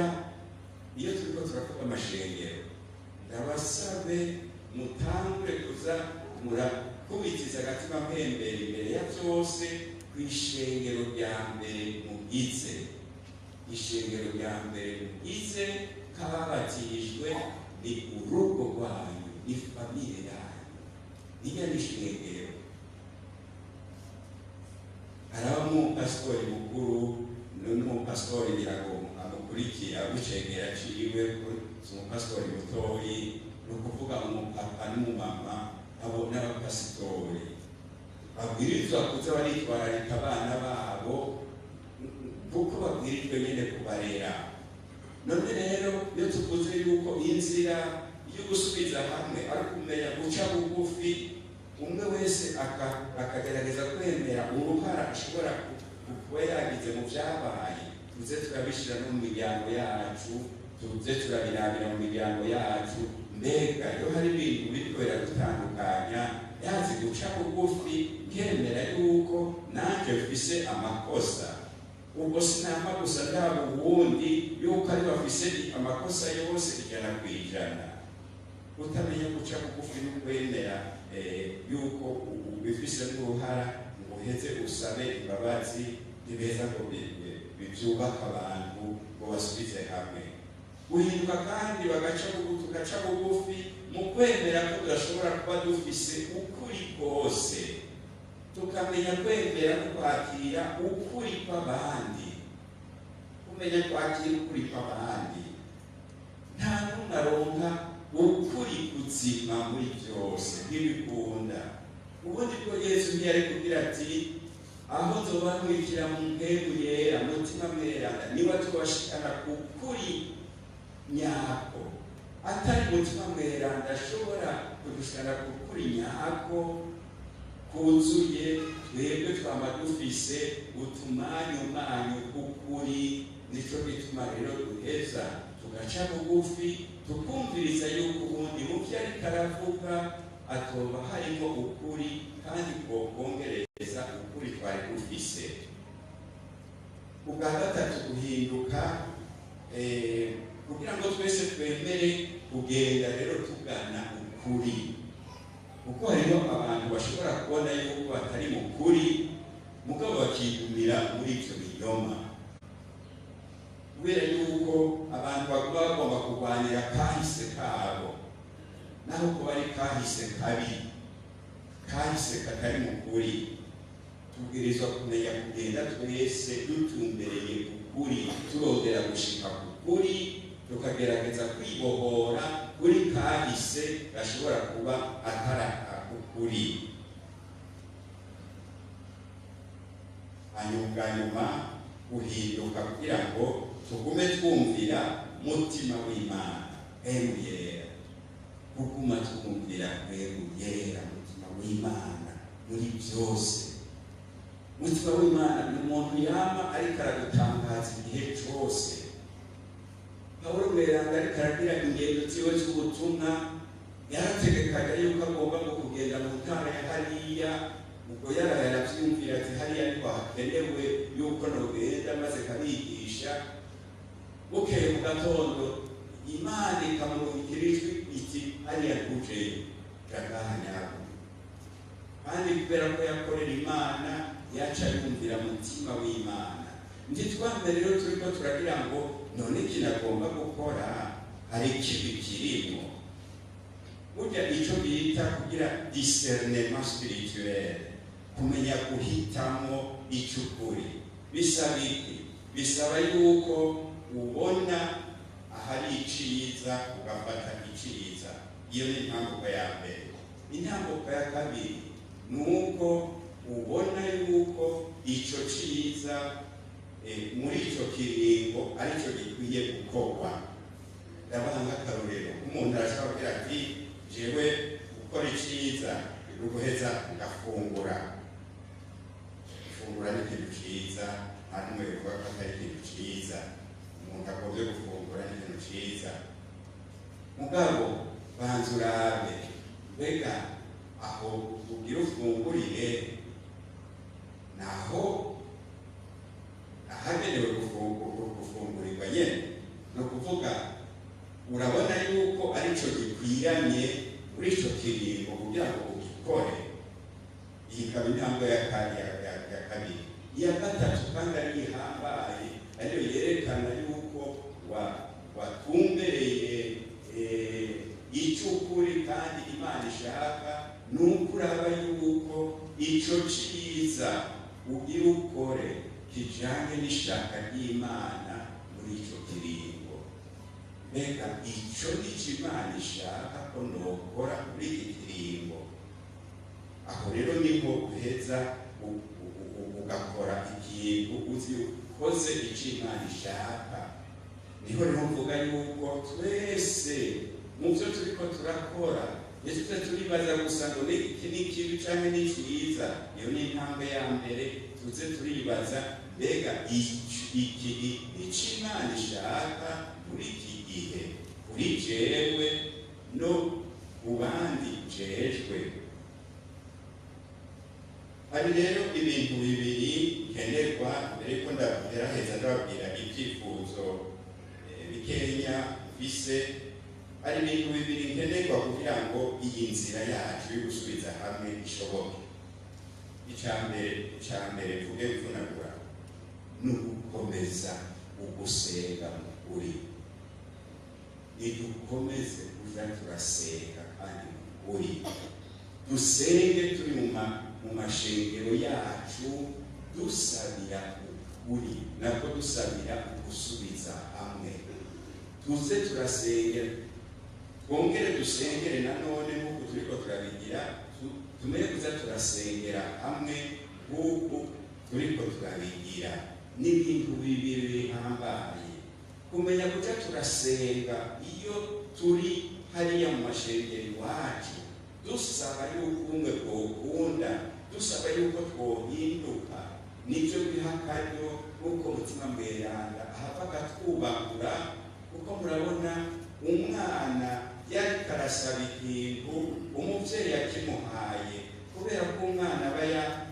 iyo turiko turavuga amashengero, ndabasabe mutangure kuza murakubitiza agatima mpembere imbere ya byose kw'ishengero rya mbere mugize. Ishengero rya mbere mugize kababatijwe ni urugo rwanyu, ni famille yanyu, niyo ni ishengero. Haramu pastori mukuru n'umupastori ngira amukurikira w'ishengero aciwe, umupastori mutoyi, ni ukuvuga umupapa n'umumama, abo n'abapasitori babwirizwa kuza baritwararika abana babo kuko babwirijwe nyene kubarera. None rero iyo tuvuze yuko inzira yo gusubiza hamwe ari kumenya guca bugufi, umwe wese akagerageza kwemera uruhara ashobora kuba yagize mu byabaye, tuze turabishyira no mu miryango yacu, tuze turabirabira mu miryango yacu. Mbega iyo hari ibintu biriko biradutandukanya, yazi guca bugufi nkemera yuko nanjye mfise amakosa, ubwo sinama gusa ndaba ubundi yuko ari bafise amakosa yose 100%. Utamenya guca bugufi no kwemera yuko ubifise n'uruhara ngo uheze usabe imbabazi, ntibeza ngo bibyubaka abantu ngo basubize hamwe. Guhinduka kandi tugaca bugufi mu kwemera ko tudashobora kuba dufise ukuri kose, tukamenya kwemera no kwakira ukuri kw'abandi. Kumenya kwakira ukuri kw'abandi, nta n'umwe aronka ukuri kuzima muri byose ntibikunda. Ubundi bwo Yesu ntiyari kugira ati aho nzoba nkwikira mu mpemu yera mutima mweranda niba tubashikana ku kuri nyako, atari mutima mweranda ashobora kudushikana ku kuri nyako kuzuye. Twebwe twama dufise utumanyu k'ukuri, nico gituma rero duheza tugaca bugufi tukumviriza yuko ubundi mu vyo ariko aravuga atoba harimo ukuri kandi twokongereza ukuri twari dufise. Ubwa gatatu, guhinduka kugira ngo twese twemere kugenda rero tugana ukuri, kuko hariho abantu bashobora kubona yuko batari mu kuri mugabo bakigumira muri ivyo binyoma, kubera yuko abantu bagomba kurwanira kahise kabo, naho kuba ari kahise kabi, kahise katari mu kuri. Tubwirizwa kumenya kugenda twese dutumbereye ukuri, turondera gushika ku kuri, tukagerageza kwibohora kuri kahise gashobora kuba atari ukuri. Hanyuma guhinduka kugira ngo tugume twumvira mutima w'Imana yera, kuguma twumvira yera mutima w'Imana muri byose. Mutima w'Imana ni umuntu yama ariko aradutangaza igihe cyose. Pawulo mweranda ariko aragira ingendo ziwe z'ubutumwa, yarategekaga yuko agomba ngo kugenda mu ntara ya hariya, ubwo yaravyumvira ati hariya ariko hakenewe yuko nogenda maze kabigisha. Bukeye mu gatondo Imana ikamurungikira ijwi iti hariya ntujeyo, jagahanyako. Kandi kubera ko yakorera Imana yaca yumvira mutima w'Imana. Ntitwambe rero turiko turagira ngo none kinagomba gukora hari ikibi kirimo. Burya ico bita kugira discernement spirituel, kumenya guhitamo icukuri, bisaba iki? Bisaba yuko ubona ahari iciza ugafata iciza. Iyo ni intambuko ya mbere. Intambuko ya kabiri nuko ubona yuko ico ciza muri ico kiringo arico gikwiye gukorwa. Ndabaha nk'akarorero, umuntu arashobora kugira ati jewe gukora iciza uguheza ngafungura. Gufungura ni ikintu ciza, nta n'umwe bivuga ko atari ikintu ciza. Umuntu agombye gufungura ni ikintu ciza, mugabo banza urabe mbega aho ugira ufungurire naho ahagenewe gufungurirwa nyene. No kuvuga urabona yuko arico gikwiranye muri ico kiringo kugira ngo ugikore. Iyi ikaba intambwe ya kabiri. Iya gatatu kandi ari ihambaye, ariyo yerekana yuko watumbereye icukuri kandi Imana ishaka, nuko uraba yuko ico ciza ugira ukore kijanye n'ishaka ry'Imana muri ico kiringo. Mbega ico nico Imana ishaka ko nokora muri iki kiringo. Aho rero niho uheza ugakora ikintu uzi ukoze ico Imana ishaka. Niho rero mvuga yuko twese mu byo turiko turakora ese turibaza gusa ngo iki ni ikibi canke ni cyiza. Iyo ni intambwe ya mbere. Tuze turibaza mbega iki Imana ishaka muri iki gihe kuri jewe no ku bandi jejwe. Hari rero ibintu bibiri nkenerwa mbere ko ndagerageza ndababwira ibyifuzo bikenya mfise. Hari ibintu bibiri nkenerwa kugira ngo iyi nzira yacu yo gusubiza hamwe ishoboke. Icambere mvuge mvunagura ni ugukomeza ugusenga mu kuri. Nidukomeze kuja turasenga kandi mu kuri, dusenge turi mu mashengero yacu dusabira ukuri nako dusabira ugusubiza hamwe. Tuze turasengera, twongere dusengere nanone nk'uko turiko turabigira, tumenye kuza turasengera hamwe nk'uko turiko turabigira. N'ibintu bibiri bihambaye kumenya kuja turasenga iyo turi hariya mu mashengero iwacu, dusaba yuko umwe twokunda, dusaba yuko twohinduka. Nivyo biha akaryo nk'uko Mutima Mweranda ahava agatwubakura, kuko murabona umwana yariko arasaba ikintu umuvyeyi yakimuhaye, kubera ko umwana aba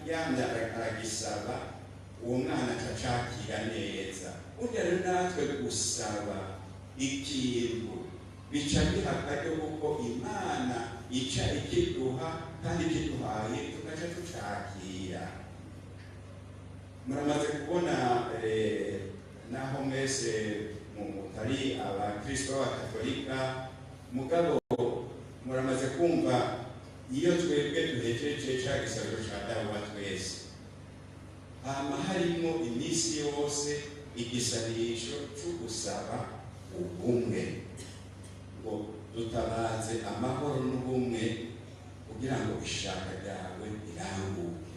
yamye aragisaba, uwo mwana acacakira neza. Burya rero natwe gusaba ikintu bica biha akaryo kuko Imana ica ikiduha kandi ikiduhaye tugaca tucakira. Muramaze kubona naho mwese mutari abakristo b'abakatolika, mugabo muramaze kumva iyo twebwe duhejeje ca gisabiro ca dawe wa twese, hama harimo iminsi yose igisanisho cyo gusaba ubumwe, ngo dutabaze amahoro n'ubumwe kugira ngo ishaka ryawe riranguke.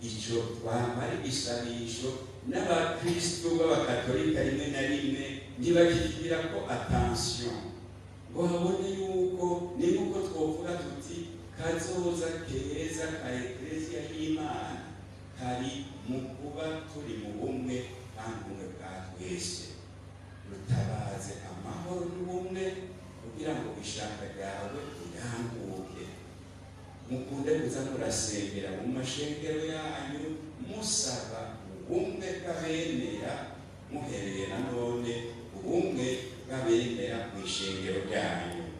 Ico twamara igisanisho n'abakristo b'abakatolika rimwe na rimwe ntibakigira ko attention, ngo babone yuko ni uko twovuga tuti kazoza keza ka Eklesia y'Imana kari mu kuba turi mu bumwe kandi ubumwe bwa twese. Rutabaze amahoro n'ubumwe kugira ngo ishaka ryawe riranguke. Mukunde kuza murasengera mu mashengero yanyu musaba ubumwe bw'abemera, muhereye nanone ubumwe bw'abemera mu ishengero ryanyu.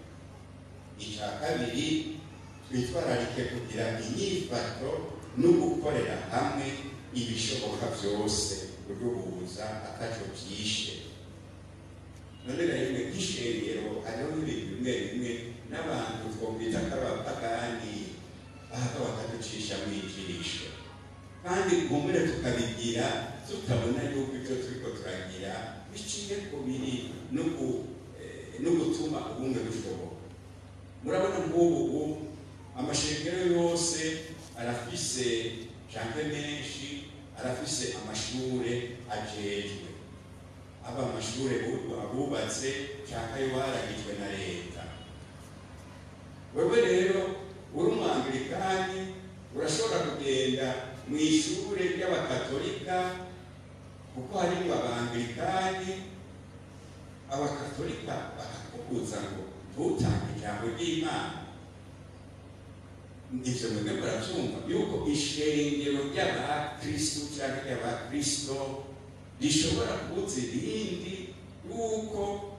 Icya kabiri, twitwararike kugira inyifato no gukorera hamwe ibishoboka byose kuduhuza ataco byishe. None rero nk'ishengero hariho n'ibintu bimwe bimwe n'abantu twokwita k'abapagani bahava bakaducisha mu ijisho, kandi kumbure tukabigira tutabona yuko ibyo turiko turagira biciye ku biri no gutuma ubumwe bushoboka. Murabona nk'ubu amashengero yose arafise canke menshi arafise amashure ajejwe, aba amashure abubatse canke ayo baragijwe na leta. Wewe rero uri umwanglikani urashobora kugenda mu ishure ry'abakatolika, kuko harimwo abanglikani, abakatolika bakakubuza ngo ntutange ijambo ry'Imana. Ivyo mwebwe muravyumva yuko ishengero ry'abakristu canke ry'abakristo rishobora kubuza irindi yuko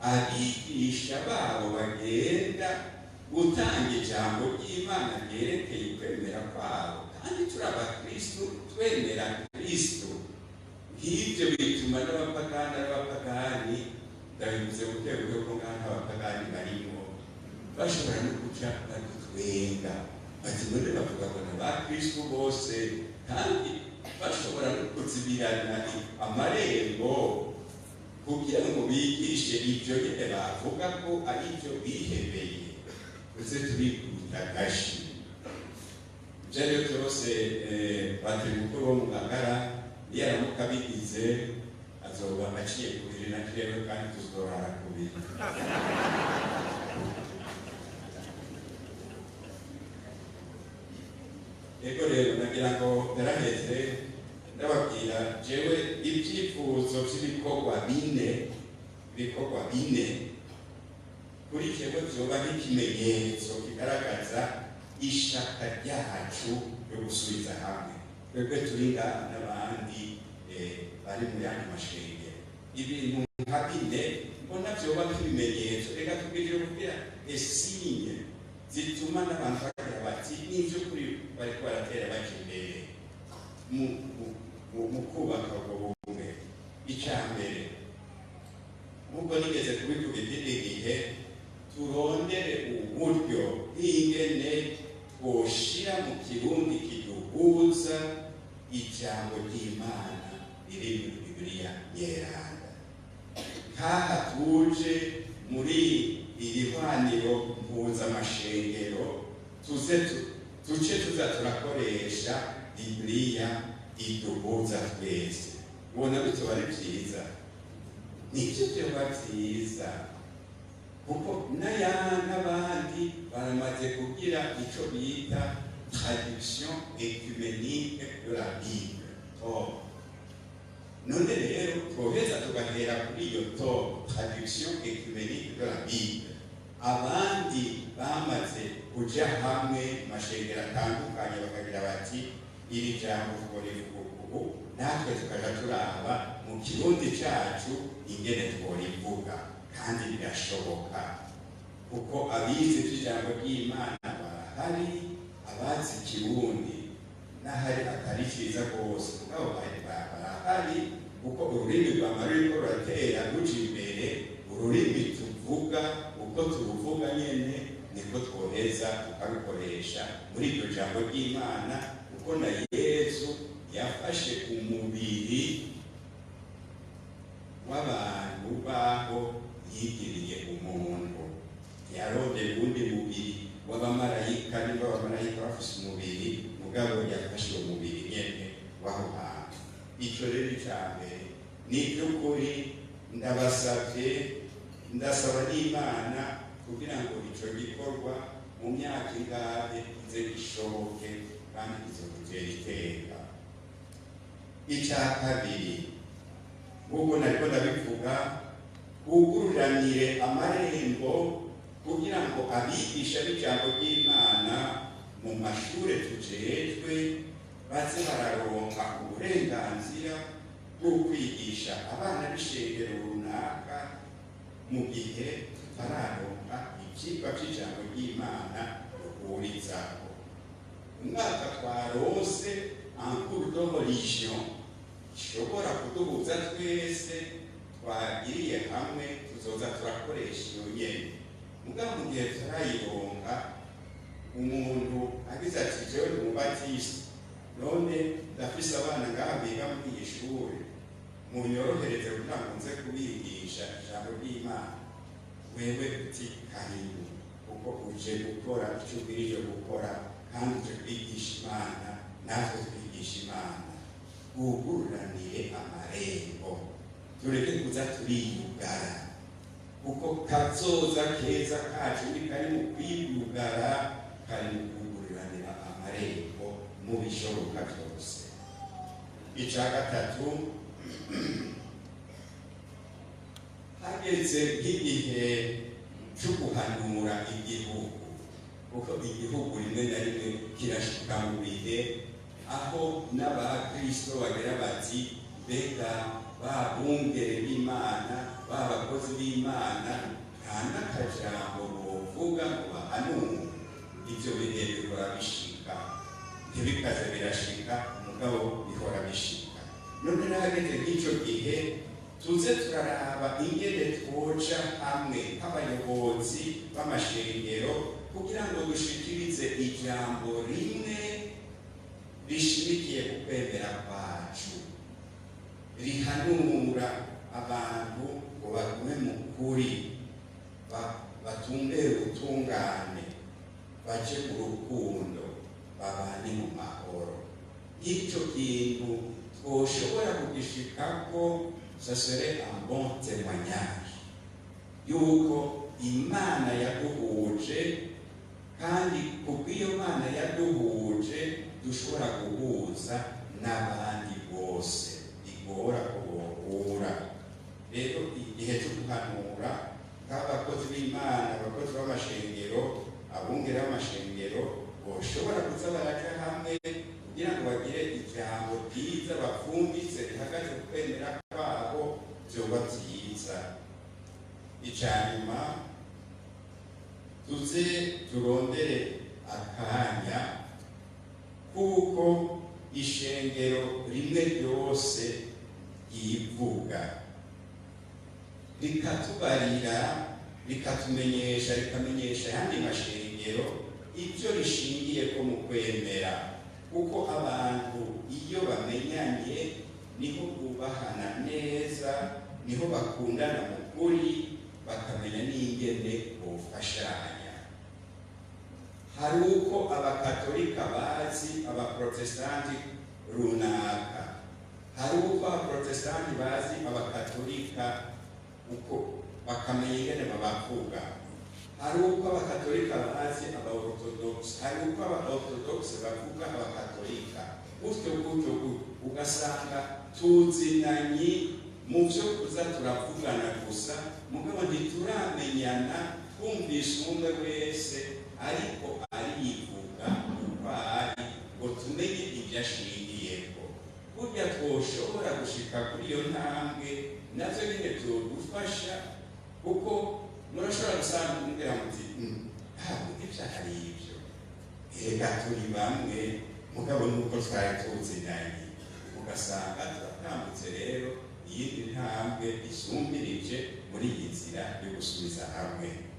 abigisha babo bagenda gutanga ijambo ry'Imana ryerekeye ukwemera kwabo, kandi turi abakristu twemera Kristo. Nk'ivyo bituma n'abapagani ndabivuze bukebuke ko ngaha abapagani barimo bashobora no kuja badutwenga bati none bavuga ngo n'abakristu bose, kandi bashobora no kuzibirana amarembo kugira ngo bigishe ivyo nyene bavuga ko ari ivyo bihebeye. Uze turikubita agashi. Ivyo rero vyose Patiri mukuru wo mu Ngagara iyo aramuka bigize azoba aciye kubiri na jewe kandi tuzorara kubiri. nagira ngo ndaraheze ndababwira jewe ibyifuzo by'ibikorwa bine kuri jewe vyoba nk'ikimenyetso kigaragaza ishaka ryacu yo gusubiza hamwe twebwe turi ngaha n'abandi bari mu yandi mashengero. Ibintu nka bine mbona vyoba nk'ibimenyetso, reka tubwirire kugira esinye zituma n'abantu bagira bati n'ivyo kuri bariko baratera baja imbere mu kubaka ubwo bumwe. Icya mbere nk'ubwo nigeze kubivuga ikindi gihe, turondere uburyo bw'ingene twoshira mu kirundi kiduhuza ijambo ry'Imana riri muri Bibiliya Nyeranda. Nk'aha tuje muri iri hwaniro mpuzamashengero tuze tuza turakoresha Bibiliya iduhuza twese. Ubona bitoba ari byiza, nibyo byoba byiza, kuko n'abandi baramaze kugira icyo bita traduction écuménique de la Bible, TOB. None rero twoheza tugahera kuri iyo TOB, traduction écuménique de la Bible. Abandi bamaze kuja hamwe mashengero atandukanye bakagira bati iri jambo tworivuga ubu, natwe tukaja turaba mu kirundi cacu ingene tworivuga, kandi birashoboka kuko abizi ivy'ijambo ry'Imana barahari, abazi ikirundi n'ahari atari ciza rwose mugabo barahari, kuko ururimi rwama ruriko ruratera ruja imbere. Ururimi tuvuga uko turuvuga nyene niko twoheza tukarukoresha muri iryo jambo ry'Imana, kuko na Yesu yafashe umubiri w'abantu baho yigiriye umuntu, yarondeye uwundi mubiri w'abamarayika, niba abamarayika bafise umubiri mugabo yafashe uwo mubiri nyene w'aho hantu. Ico rero icya mbere ni iby'ukuri ndasaba n'Imana kugira ngo ico gikorwa mu myaka ingahe ize gishoboke kandi kizotugera iteka. Icya kabiri, nk'uko nariko ndabivuga, bugururanire amarembo kugira ngo abigisha b'ijambo ry'Imana mu mashure tujejwe baze bararonka uburenganzira bwo kwigisha abana b'ishengero runaka mu gihe tutararonka ivyigwa vy'ijambo ry'Imana duhurizaho. Umwaka twarose en cours de religion ishobora kuduhuza twese, twagiriye hamwe tuzoza turakoresha iyo nyene. Mugabo mu gihe turayironka, umuntu agize ati jewe ndi umubatisi, none ndafise abana ngaha biga muri iyi shure, munyorohereze kugira ngo nze kubigisha ijambo ry'Imana. Wewe uti karibu, kuko uje gukora icyo ubwirije gukora, kandi uje kwigisha Imana, natwe twigisha Imana. Bugururanire amarembo, tureke kuza turiyugara, kuko kazoza keza kacu ni kari mu kwiyugara, kari mu kugururanira amarembo mu bishoboka byose. Icya gatatu, hageze nk'igihe cyo guhanura igihugu, kuko igihugu rimwe na rimwe kirashika mu bihe aho n'abakristo bagira bati mbega babungere b'Imana, babakozi b'Imana nta n'akajambo bovuga ngo bahanure. Ivyo bihe bihora bishika, ntibikaze birashika mugabo bihora bishika. None nahageze nk'ico gihe tuze turaraba ingene twoja hamwe nk'abayobozi b'amashengero kugira ngo dushikirize ijambo rimwe rishimikiye ku kwemera kwacu, rihanura abantu ngo bagume mu kuri, batumbere ubutungane, baje mu rukundo, babane mu mahoro. Icyo kintu twoshobora kugishikako, ce serait un bon témoignage yuko Imana yaduhuje, kandi kubw'iyo Mana yaduhuje dushobora guhuza n'abandi bose bigora ko bohura. Rero igihe cyo guhanura nk'abakozi b'Imana, abakozi b'amashengero, abungere b'amashengero boshobora kuza baraja hamwe kugira ngo bagire ijambo ryiza bafumbitse rihagaze ku kwemera kwabo, vyoba vyiza. Icanyuma tuze turondere akanya kuko ishengero rimwe ryose yivuga rikatubarira, rikatumenyesha, rikamenyesha ayandi mashengero ibyo rishingiye ko mu kwemera, kuko abantu iyo bamenyanye niho bubahana neza, niho bakundana mu kuri, bakamenya n'ingene bofashanya. Hari uko abakatolika bazi abaprotestanti runaka, hari uko abaprotestanti bazi abakatolika uko bakamenya ingene babavuga, hari uko abakatolika bazi abaorthodox, hari uko abaorthodox bavuga abakatolika, gutyo gutyo ugasanga tuzinanye mu byo kuza turavugana gusa, mugabo ntituramenyana kumvisha umwe wese ariko arivuga uko ari, ngo tumenye ibyo ashingiyeko. Burya twoshobora gushika kuri iyo ntambwe, navyo nyine vyodufasha, kuko murashobora gusanga umbwira muti ntabwo ibyo ari ibyo, ega turi bamwe, mugabo nuko twari tuzinanye, ugasanga turatambutse rero iyindi ntambwe isumbirije muri iyi nzira yo gusubiza hamwe.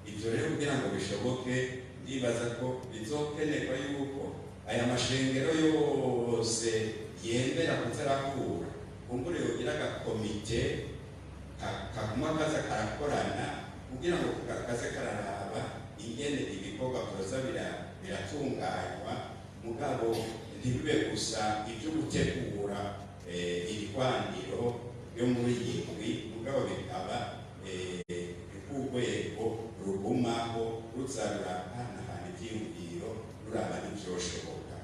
Ibyo rero kugira ngo bishoboke, ndibaza ko bizokenerwa yuko aya mashengero yose yemera kuzarakura, kumbure yogira agakomite kaguma kaza karakorana kugira ngo kaze kararaba ingene ibikorwa byoza biratunganywa, mugabo ntibibe gusa ibyo gutegura irwaniro yo muri iyi ndwi, mugabo bikaba urwego rugumaho ruza rurahanahana ivyiyumviro ruraba n'ivyoshoboka.